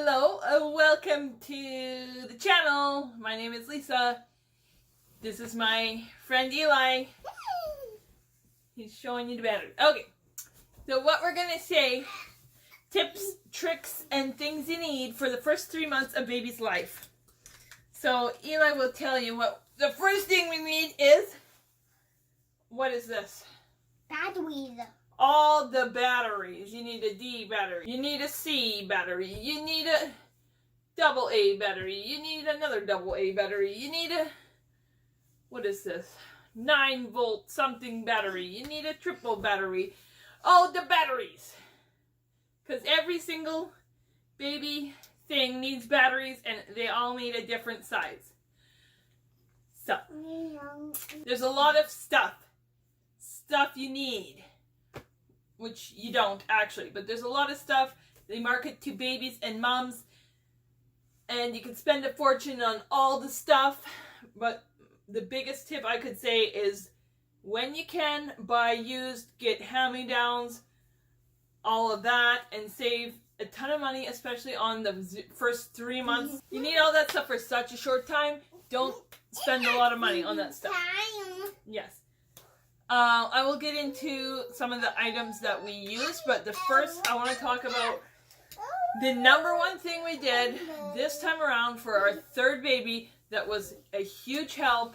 Hello, welcome to the channel. My name is Lisa. This is my friend Eli. He's showing you the battery. Okay, so what we're gonna say, tips, tricks, and things you need for the first 3 months of baby's life. So Eli will tell you what the first thing we need is. What is this? Batteries. All the batteries. You need a D battery. You need a C battery. You need a double A battery. You need another double A battery. You need a, what is this? 9-volt something battery. You need a triple battery. Oh, the batteries. Because every single baby thing needs batteries and they all need a different size. So, there's a lot of stuff you need. Which you don't actually, but there's a lot of stuff. They market to babies and moms, and you can spend a fortune on all the stuff, but the biggest tip I could say is when you can, buy used, get hand-me-downs, all of that, and save a ton of money, especially on the first 3 months. You need all that stuff for such a short time. Don't spend a lot of money on that stuff. Yes. I will get into some of the items that we use, but the first I want to talk about the number one thing we did this time around for our third baby that was a huge help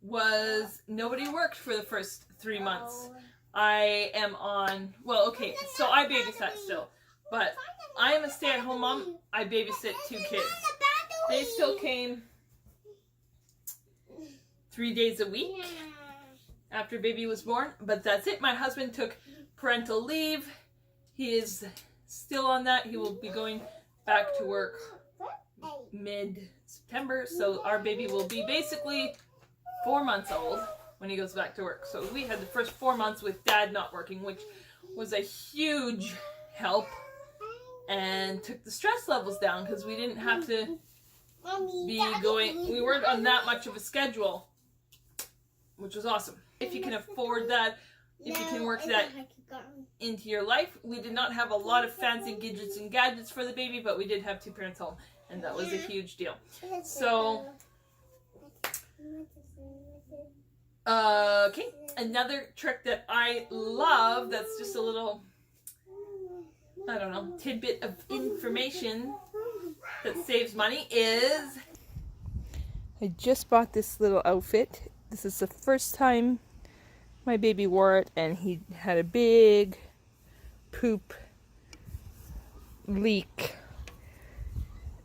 was nobody worked for the first 3 months. I am on, well, okay, so I babysat still, but I am a stay-at-home mom. I babysit 2 kids. They still came 3 days a week after baby was born, but that's it. My husband took parental leave. He is still on that. He will be going back to work mid-September, so our baby will be basically 4 months old when he goes back to work. So we had the first 4 months with Dad not working, which was a huge help and took the stress levels down because we didn't have to be going, we weren't on that much of a schedule, which was awesome. If you can afford that, if you can work that into your life. We did not have a lot of fancy gadgets for the baby, but we did have 2 parents home, and that was a huge deal. So, okay, another trick that I love, that's just a little, I don't know, tidbit of information that saves money is, I just bought this little outfit. This is the first time my baby wore it, and he had a big poop leak.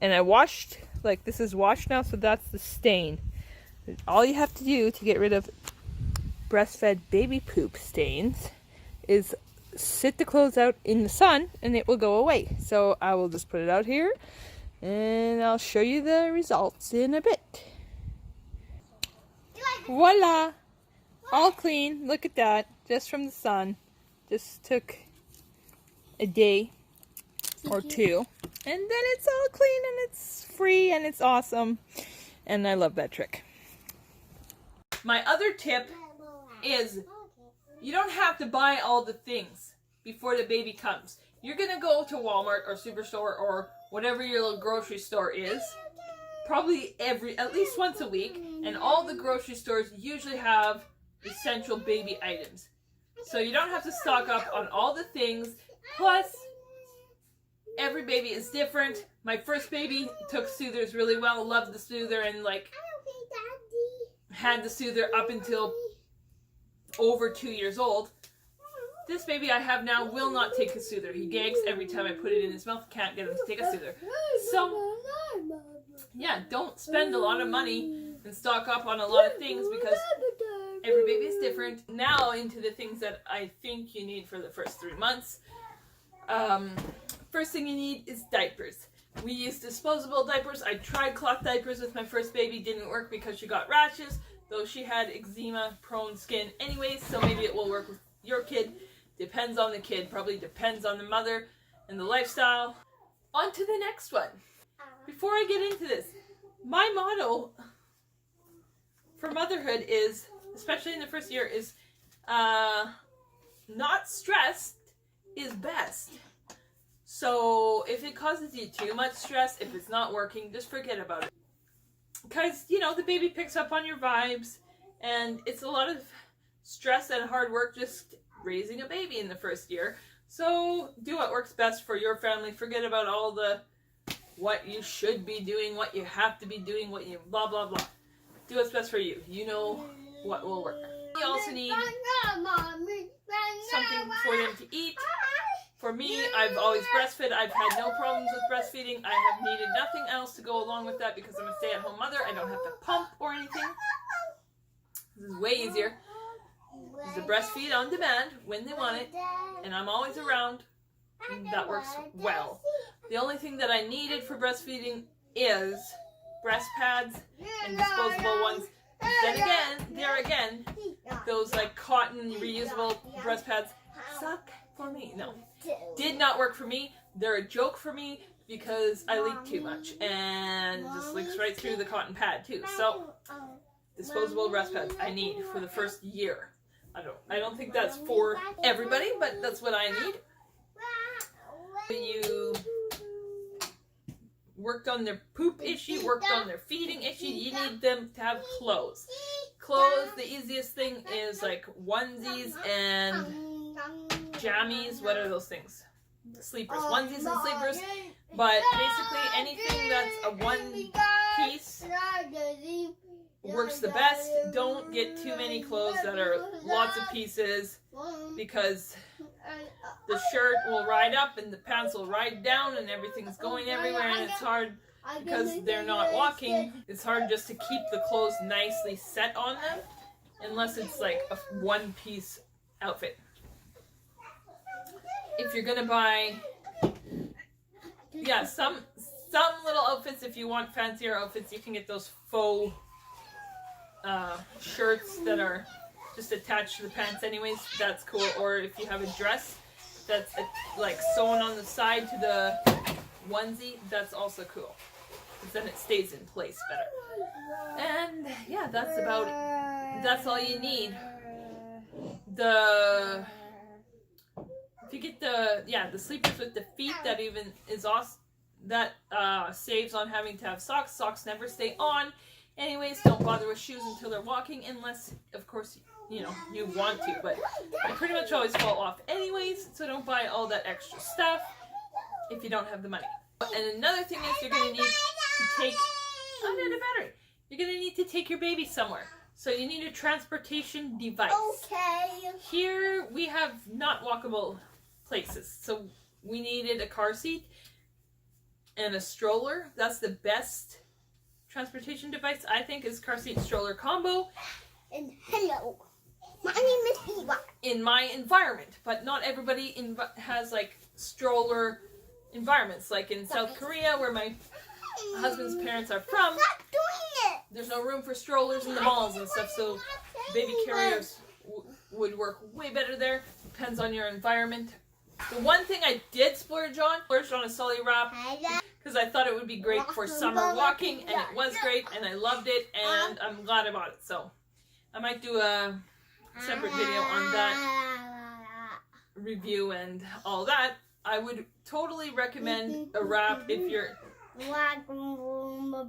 And I washed, like this is washed now, so that's the stain. All you have to do to get rid of breastfed baby poop stains is sit the clothes out in the sun and it will go away. So I will just put it out here and I'll show you the results in a bit. Voila! All clean. Look at that. Just from the sun. Just took a day or 2. And then it's all clean and it's free and it's awesome. And I love that trick. My other tip is you don't have to buy all the things before the baby comes. You're going to go to Walmart or Superstore or whatever your little grocery store is. Probably at least once a week, and all the grocery stores usually have essential baby items. So you don't have to stock up on all the things. Plus, every baby is different. My first baby took soothers really well, loved the soother, and like had the soother up until over 2 years old. This baby I have now will not take a soother. He gags every time I put it in his mouth. Can't get him to take a soother. So, yeah, don't spend a lot of money and stock up on a lot of things because every baby is different. Now into the things that I think you need for the first 3 months. First thing you need is diapers. We use disposable diapers. I tried cloth diapers with my first baby. Didn't work because she got rashes, though she had eczema-prone skin anyways, so maybe it will work with your kid. Depends on the kid. Probably depends on the mother and the lifestyle. On to the next one. Before I get into this, my motto for motherhood is, especially in the first year, is not stressed is best. So if it causes you too much stress, if it's not working, just forget about it. Because, you know, the baby picks up on your vibes, and it's a lot of stress and hard work just raising a baby in the first year. So do what works best for your family. Forget about all the what you should be doing, what you have to be doing, what you blah, blah, blah. Do what's best for you. You know what will work. You also need something for them to eat. For me, I've always breastfed. I've had no problems with breastfeeding. I have needed nothing else to go along with that because I'm a stay-at-home mother. I don't have to pump or anything. This is way easier. This is a breastfeed on demand when they want it, and I'm always around. And that works well. The only thing that I needed for breastfeeding is breast pads and disposable ones. There again, those like cotton reusable breast pads suck for me. No, did not work for me. They're a joke for me because I leak too much and just leaks right through the cotton pad too. So disposable breast pads I need for the first year. I don't think that's for everybody, but that's what I need. You worked on their poop issue, worked on their feeding issue, you need them to have clothes. Clothes, the easiest thing is like onesies and jammies. What are those things? Sleepers. Onesies and sleepers. But basically anything that's a one piece works the best. Don't get too many clothes that are lots of pieces because the shirt will ride up and the pants will ride down and everything's going everywhere, and it's hard because they're not walking. It's hard just to keep the clothes nicely set on them unless it's like a one piece outfit. If you're gonna buy some little outfits, if you want fancier outfits, you can get those faux shirts that are just attached to the pants anyways. That's cool. Or if you have a dress that's like sewn on the side to the onesie, that's also cool because then it stays in place better. And yeah, that's all you need. If you get the sleepers with the feet, that even is awesome. That saves on having to have socks. Socks never stay on. Anyways, don't bother with shoes until they're walking, unless, of course, you know, you want to, but they pretty much always fall off anyways, so don't buy all that extra stuff if you don't have the money. And another thing is you're going to need to take, you're going to need to take your baby somewhere. So you need a transportation device. Okay. Here we have not walkable places, so we needed a car seat and a stroller. That's the best transportation device, I think, is car seat stroller combo. And hello, my name is Eva. In my environment, but not everybody has like stroller environments. Like in South Korea, where my husband's parents are from, there's no room for strollers in the malls and stuff, so baby carriers would work way better there. Depends on your environment. The one thing I did splurge on a Sully wrap because I thought it would be great for summer walking, and it was great, and I loved it, and I'm glad I bought it. So I might do a separate video on that review and all that. I would totally recommend a wrap if you're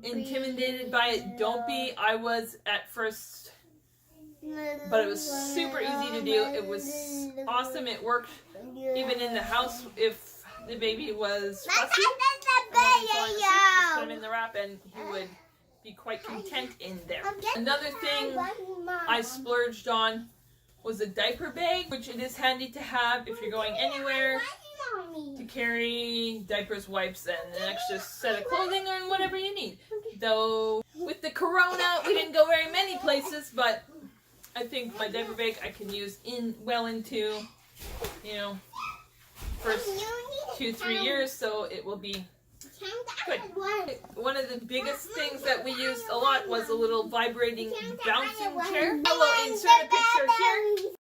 intimidated by it. Don't be. I was at first, but it was super easy to do. It was awesome. It worked even in the house if the baby was fussy. Just put him in the wrap and he would be quite content in there. Another thing I splurged on was a diaper bag, which it is handy to have if you're going anywhere to carry diapers, wipes, and an extra set of clothing or whatever you need. Though with the corona, we didn't go very many places, but I think my diaper bag I can use into, you know, first 2-3 years, so it will be good. One of the biggest things that we used a lot was a little vibrating bouncing chair. I will insert a picture here.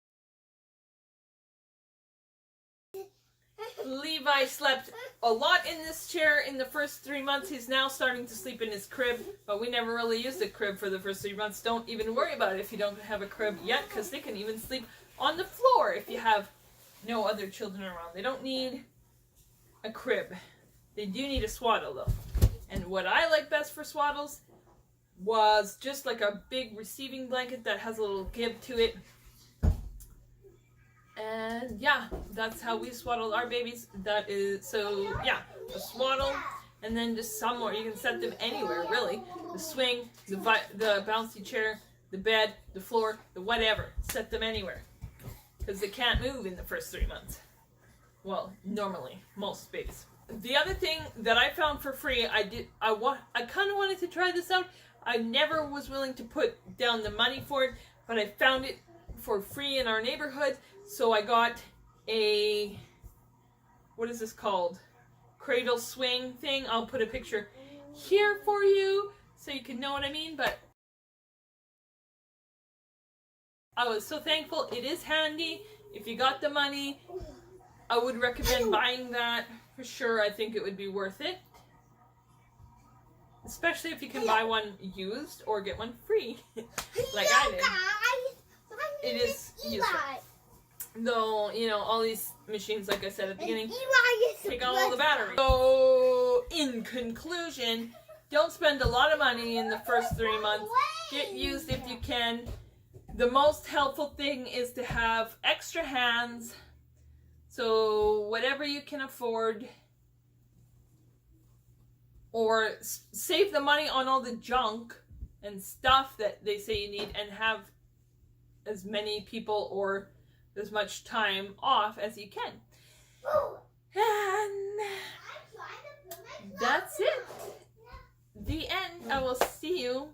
Levi slept a lot in this chair in the first 3 months. He's now starting to sleep in his crib, but we never really used a crib for the first 3 months. Don't even worry about it if you don't have a crib yet, because they can even sleep on the floor if you have no other children around. They don't need a crib. They do need a swaddle though. And what I like best for swaddles was just like a big receiving blanket that has a little give to it. And yeah, that's how we swaddled our babies. That is, so yeah, a swaddle, and then just somewhere. You can set them anywhere, really. The swing, the bouncy chair, the bed, the floor, the whatever. Set them anywhere. Because they can't move in the first 3 months. Well, normally, most babies. The other thing that I found for free, I kind of wanted to try this out. I never was willing to put down the money for it, but I found it for free in our neighborhood. So I got a, what is this called? Cradle swing thing. I'll put a picture here for you so you can know what I mean. But I was so thankful. It is handy. If you got the money, I would recommend buying that for sure. I think it would be worth it. Especially if you can buy one used or get one free. Like I did. It is useful. Though, you know, all these machines, like I said at the beginning, take out all the batteries. So, in conclusion, don't spend a lot of money in the first 3 months. Get used if you can. The most helpful thing is to have extra hands. So, whatever you can afford. Or save the money on all the junk and stuff that they say you need, and have as many people or as much time off as you can. And that's it. The end. I will see you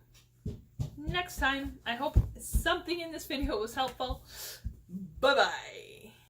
next time. I hope something in this video was helpful. Bye-bye.